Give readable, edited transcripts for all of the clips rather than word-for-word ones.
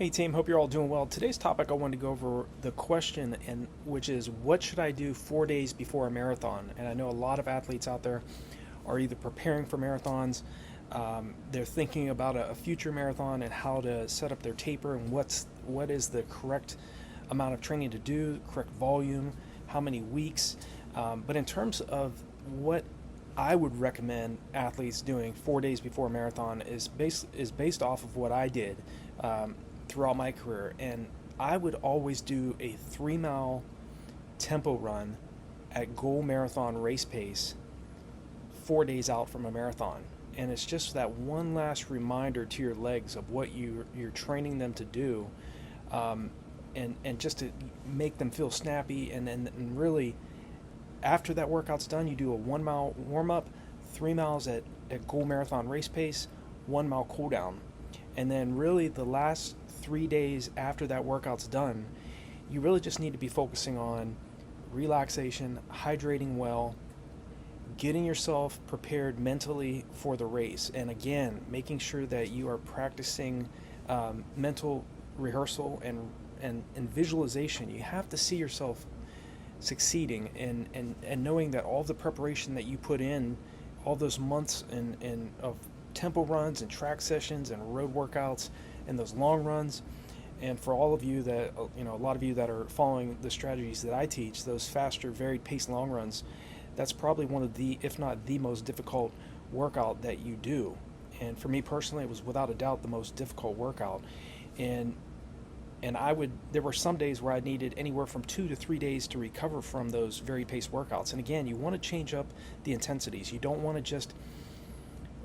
Hey team, hope you're all doing well. Today's topic I wanted to go over the question and which is what should I do 4 days before a marathon? And I know a lot of athletes out there are either preparing for marathons, they're thinking about a future marathon and how to set up their taper and what is the correct amount of training to do, correct volume, how many weeks. But in terms of what I would recommend athletes doing 4 days before a marathon is based off of what I did throughout my career, and I would always do a 3 mile tempo run at goal marathon race pace 4 days out from a marathon. And it's just that one last reminder to your legs of what you're training them to do, and just to make them feel snappy. And really, after that workout's done, you do a 1 mile warm up, 3 miles at goal marathon race pace, 1 mile cool down. And then really the last 3 days after that workout's done, you really just need to be focusing on relaxation, hydrating well, getting yourself prepared mentally for the race. And again, making sure that you are practicing mental rehearsal and visualization. You have to see yourself succeeding and knowing that all the preparation that you put in, all those months of tempo runs and track sessions and road workouts and those long runs. And for all of you that, a lot of you that are following the strategies that I teach, those faster, varied pace long runs, that's probably one of the, if not the most difficult workout that you do. And for me personally, it was without a doubt the most difficult workout. And there were some days where I needed anywhere from 2 to 3 days to recover from those very pace workouts. And again, you want to change up the intensities. You don't want to just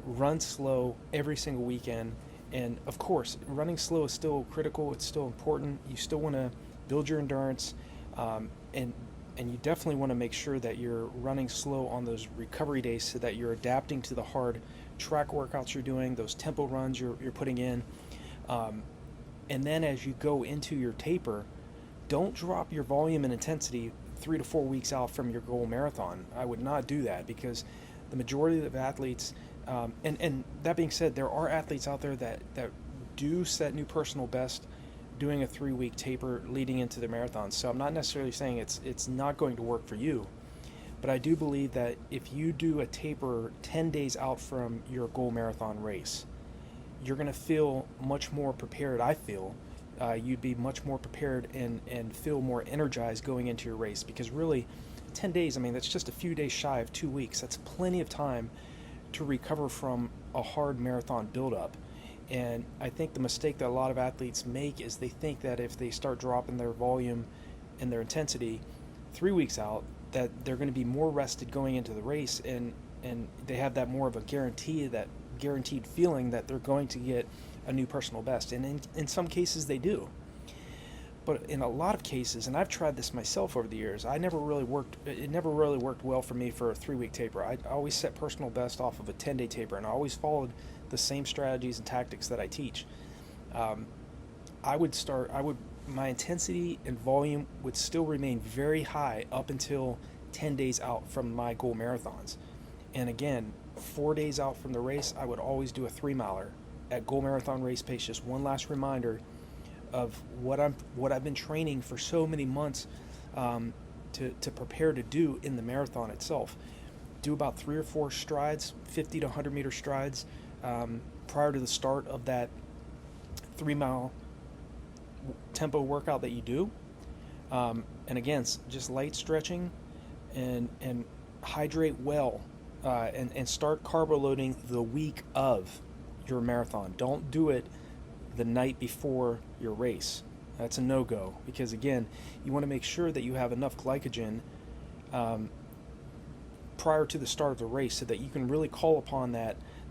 run slow every single weekend. And of course, running slow is still critical. It's still important. You still want to build your endurance, and you definitely want to make sure that you're running slow on those recovery days so that you're adapting to the hard track workouts you're doing, those tempo runs you're putting in. And then as you go into your taper, don't drop your volume and intensity 3 to 4 weeks out from your goal marathon. I would not do that, because the majority of athletes, and that being said, there are athletes out there that do set new personal best doing a 3-week taper leading into the marathon. So I'm not necessarily saying it's not going to work for you, but I do believe that if you do a taper 10 days out from your goal marathon race, you're going to feel much more prepared. I feel you'd be much more prepared and feel more energized going into your race, because really 10 days, I mean, that's just a few days shy of 2 weeks. That's plenty of time to recover from a hard marathon buildup. And I think the mistake that a lot of athletes make is they think that if they start dropping their volume and their intensity 3 weeks out, that they're going to be more rested going into the race, and they have that more of a guaranteed feeling that they're going to get a new personal best. And in some cases they do. But in a lot of cases, and I've tried this myself over the years, it never really worked well for me for a 3-week taper. I always set personal best off of a 10-day taper, and I always followed the same strategies and tactics that I teach. My intensity and volume would still remain very high up until 10 days out from my goal marathons. And again, 4 days out from the race, I would always do a 3-miler at goal marathon race pace. Just one last reminder of what I've been training for so many months to prepare to do in the marathon itself. Do about 3 or 4 strides, 50 to 100 meter strides, prior to the start of that 3-mile tempo workout that you do. And again, just light stretching and hydrate well, and start carbo loading the week of your marathon. Don't do it the night before your race. That's a no-go, because again, you want to make sure that you have enough glycogen prior to the start of the race so that you can really call upon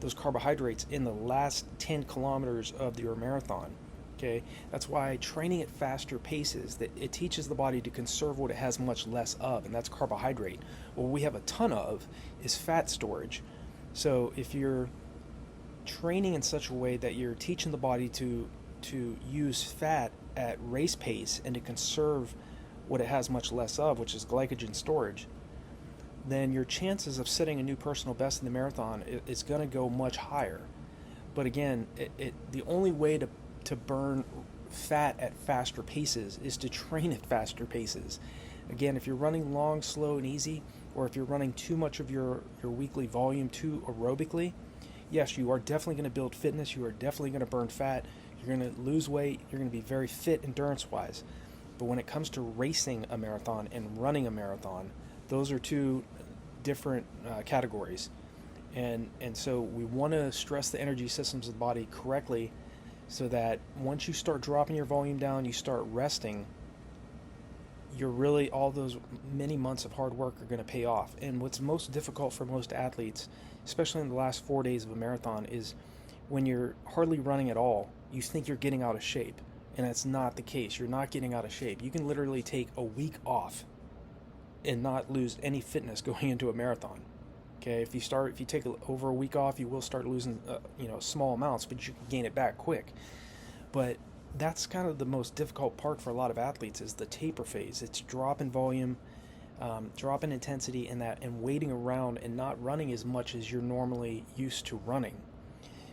those carbohydrates in the last 10 kilometers of your marathon. Okay, that's why training at faster paces, that it teaches the body to conserve what it has much less of, and that's carbohydrate. What we have a ton of is fat storage. So if you're training in such a way that you're teaching the body to use fat at race pace and to conserve what it has much less of, which is glycogen storage, then your chances of setting a new personal best in the marathon is going to go much higher. But again, the only way to burn fat at faster paces is to train at faster paces. Again, if you're running long, slow, and easy, or if you're running too much of your weekly volume too aerobically, yes, you are definitely going to build fitness. You are definitely going to burn fat. You're going to lose weight. You're going to be very fit endurance-wise. But when it comes to racing a marathon and running a marathon, those are two different categories. And so we want to stress the energy systems of the body correctly so that once you start dropping your volume down, you start resting, you're really, all those many months of hard work are going to pay off. And what's most difficult for most athletes, especially in the last 4 days of a marathon, is when you're hardly running at all, you think you're getting out of shape. And that's not the case. You're not getting out of shape. You can literally take a week off and not lose any fitness going into a marathon. Okay, if you take over a week off, you will start losing, small amounts, but you can gain it back quick. But that's kind of the most difficult part for a lot of athletes, is the taper phase. It's drop in volume, drop in intensity, and waiting around and not running as much as you're normally used to running.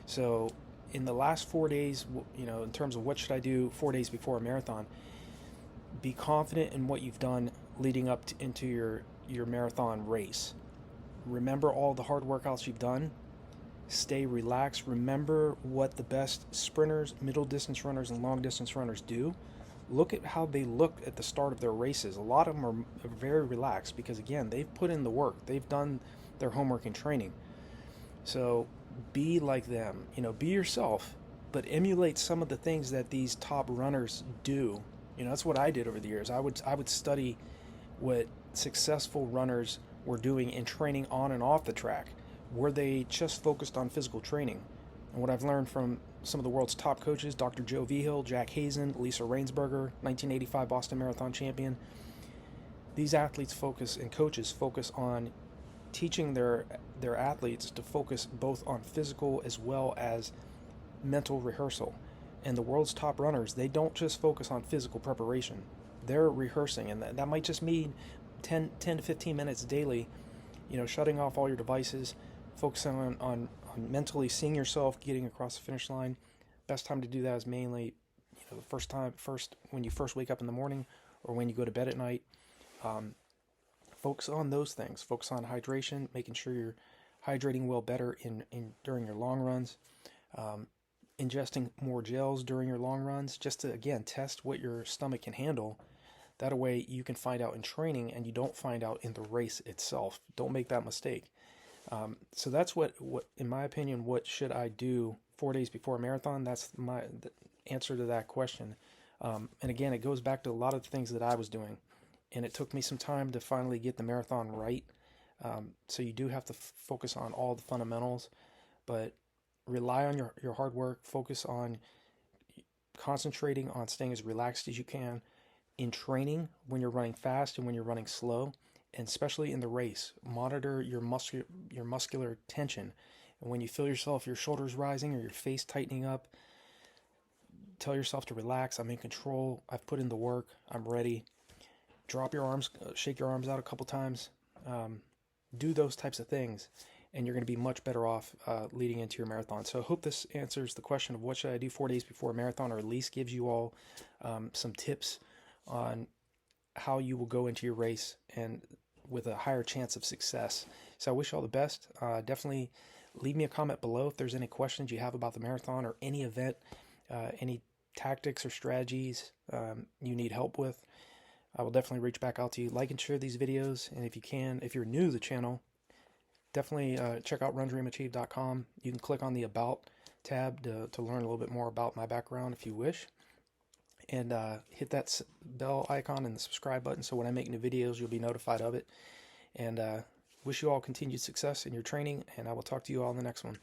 So in the last 4 days, in terms of what should I do 4 days before a marathon, be confident in what you've done leading up into your marathon race. Remember all the hard workouts you've done. Stay relaxed. Remember what the best sprinters, middle distance runners, and long distance runners do. Look at how they look at the start of their races. A lot of them are very relaxed because, again, they've put in the work. They've done their homework and training. So be like them. Be yourself, but emulate some of the things that these top runners do. That's what I did over the years. I would study what successful runners were doing in training on and off the track. Were they just focused on physical training? And what I've learned from some of the world's top coaches, Dr. Joe Vigil, Jack Hazen, Lisa Rainsberger, 1985 Boston Marathon champion, these athletes and coaches focus on teaching their athletes to focus both on physical as well as mental rehearsal. And the world's top runners, they don't just focus on physical preparation. They're rehearsing, and that might just mean 10 to 15 minutes daily, shutting off all your devices, focusing on mentally seeing yourself getting across the finish line. Best time to do that is mainly, first when you first wake up in the morning or when you go to bed at night. Focus on those things. Focus on hydration, making sure you're hydrating well better during your long runs. Ingesting more gels during your long runs, just to, again, test what your stomach can handle. That way you can find out in training and you don't find out in the race itself. Don't make that mistake. So that's what, in my opinion, what should I do 4 days before a marathon? That's the answer to that question. And again, it goes back to a lot of the things that I was doing. And it took me some time to finally get the marathon right. So you do have to focus on all the fundamentals, but rely on your hard work. Focus on concentrating on staying as relaxed as you can in training when you're running fast and when you're running slow, and especially in the race. Monitor your muscular tension. And when you feel your shoulders rising or your face tightening up, tell yourself to relax. I'm in control. I've put in the work. I'm ready. Drop your arms, shake your arms out a couple times. Do those types of things, and you're going to be much better off leading into your marathon. So I hope this answers the question of what should I do 4 days before a marathon, or at least gives you all some tips on how you will go into your race and with a higher chance of success. So I wish you all the best. Definitely leave me a comment below if there's any questions you have about the marathon or any event, any tactics or strategies you need help with. I will definitely reach back out to you. Like and share these videos, and if you're new to the channel, definitely check out RunDreamAchieve.com. You can click on the About tab to learn a little bit more about my background if you wish. And hit that bell icon and the subscribe button so when I make new videos, you'll be notified of it. And wish you all continued success in your training, and I will talk to you all in the next one.